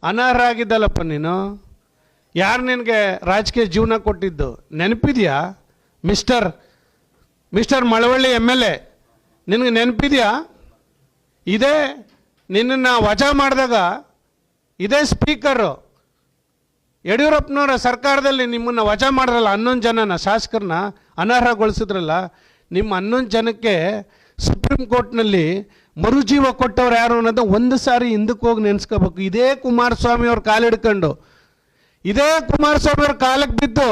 ಅನರ್ಹ ಆಗಿದ್ದಲ್ಲಪ್ಪ ನೀನು. ಯಾರು ನಿನಗೆ ರಾಜಕೀಯ ಜೀವನ ಕೊಟ್ಟಿದ್ದು ನೆನಪಿದೆಯಾ? ಮಿಸ್ಟರ್ ಮಳವಳ್ಳಿ MLA ನಿನಗೆ ನೆನಪಿದೆಯಾ? ಇದೇ ನಿನ್ನನ್ನು ವಜಾ ಮಾಡಿದಾಗ ಇದೇ ಸ್ಪೀಕರು ಯಡಿಯೂರಪ್ಪನವರ ಸರ್ಕಾರದಲ್ಲಿ ನಿಮ್ಮನ್ನು ವಜಾ ಮಾಡಿದ್ರಲ್ಲ, 11 ಜನನ ಶಾಸಕರನ್ನ ಅನರ್ಹಗೊಳಿಸಿದ್ರಲ್ಲ, ನಿಮ್ಮ 11 ಜನಕ್ಕೆ ಸುಪ್ರೀಂ ಕೋರ್ಟ್ನಲ್ಲಿ ಮರುಜೀವ ಕೊಟ್ಟವ್ರು ಯಾರು ಅನ್ನೋದು ಒಂದು ಸಾರಿ ಹಿಂದಕ್ಕೆ ಹೋಗಿ ನೆನೆಸ್ಕೋಬೇಕು. ಇದೇ ಕುಮಾರಸ್ವಾಮಿ ಅವ್ರ ಕಾಲಿಡ್ಕೊಂಡು, ಇದೇ ಕುಮಾರಸ್ವಾಮಿ ಅವ್ರ ಕಾಲಕ್ಕೆ ಬಿದ್ದು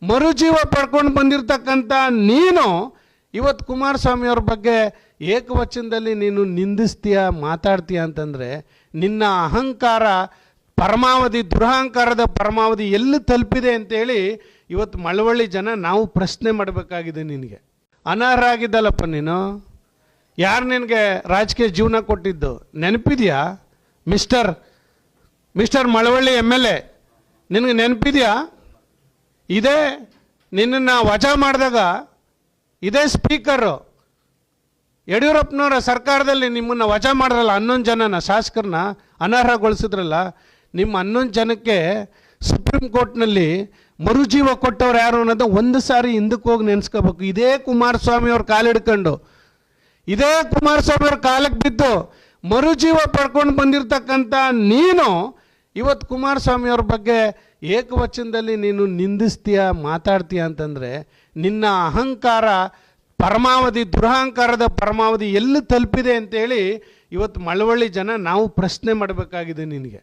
ಮರುಜೀವ ಪಡ್ಕೊಂಡು ಬಂದಿರತಕ್ಕಂಥ ನೀನು ಇವತ್ತು ಕುಮಾರಸ್ವಾಮಿ ಅವ್ರ ಬಗ್ಗೆ ಏಕವಚನದಲ್ಲಿ ನೀನು ನಿಂದಿಸ್ತೀಯ, ಮಾತಾಡ್ತೀಯ ಅಂತಂದರೆ ನಿನ್ನ ಅಹಂಕಾರ ಪರಮಾವಧಿ, ದುರಹಂಕಾರದ ಪರಮಾವಧಿ ಎಲ್ಲಿ ತಲುಪಿದೆ ಅಂತೇಳಿ ಇವತ್ತು ಮಳವಳ್ಳಿ ಜನ ನಾವು ಪ್ರಶ್ನೆ ಮಾಡಬೇಕಾಗಿದೆ. ನಿನಗೆ ಅನರ್ಹ ಆಗಿದ್ದಲ್ಲಪ್ಪ ನೀನು. ಯಾರು ನಿನಗೆ ರಾಜಕೀಯ ಜೀವನ ಕೊಟ್ಟಿದ್ದು ನೆನಪಿದೆಯಾ? ಮಿಸ್ಟರ್ ಮಳವಳ್ಳಿ MLA ನಿನಗೆ ನೆನಪಿದೆಯಾ? ಇದೇ ನಿನ್ನನ್ನು ವಜಾ ಮಾಡಿದಾಗ ಇದೇ ಸ್ಪೀಕರು ಯಡಿಯೂರಪ್ಪನವರ ಸರ್ಕಾರದಲ್ಲಿ ನಿಮ್ಮನ್ನು ವಜಾ ಮಾಡಿದ್ರಲ್ಲ, 11 ಜನನ ಶಾಸಕರನ್ನ ಅನರ್ಹಗೊಳಿಸಿದ್ರಲ್ಲ, ನಿಮ್ಮ 11 ಜನಕ್ಕೆ ಸುಪ್ರೀಂ ಕೋರ್ಟ್ನಲ್ಲಿ ಮರುಜೀವ ಕೊಟ್ಟವ್ರು ಯಾರು ಅನ್ನೋದು ಒಂದು ಸಾರಿ ಹಿಂದಕ್ಕೆ ಹೋಗಿ ನೆನೆಸ್ಕೋಬೇಕು. ಇದೇ ಕುಮಾರಸ್ವಾಮಿ ಅವ್ರ ಕಾಲಿಡ್ಕೊಂಡು, ಇದೇ ಕುಮಾರಸ್ವಾಮಿ ಅವ್ರ ಕಾಲಕ್ಕೆ ಬಿದ್ದು ಮರುಜೀವ ಪಡ್ಕೊಂಡು ಬಂದಿರತಕ್ಕಂಥ ನೀನು ಇವತ್ತು ಕುಮಾರಸ್ವಾಮಿ ಅವ್ರ ಬಗ್ಗೆ ಏಕವಚನದಲ್ಲಿ ನೀನು ನಿಂದಿಸ್ತೀಯ, ಮಾತಾಡ್ತೀಯ ಅಂತಂದರೆ ನಿನ್ನ ಅಹಂಕಾರ ಪರಮಾವಧಿ, ದುರಹಂಕಾರದ ಪರಮಾವಧಿ ಎಲ್ಲಿ ತಲುಪಿದೆ ಅಂತೇಳಿ ಇವತ್ತು ಮಳವಳ್ಳಿ ಜನ ನಾವು ಪ್ರಶ್ನೆ ಮಾಡಬೇಕಾಗಿದೆ ನಿನಗೆ.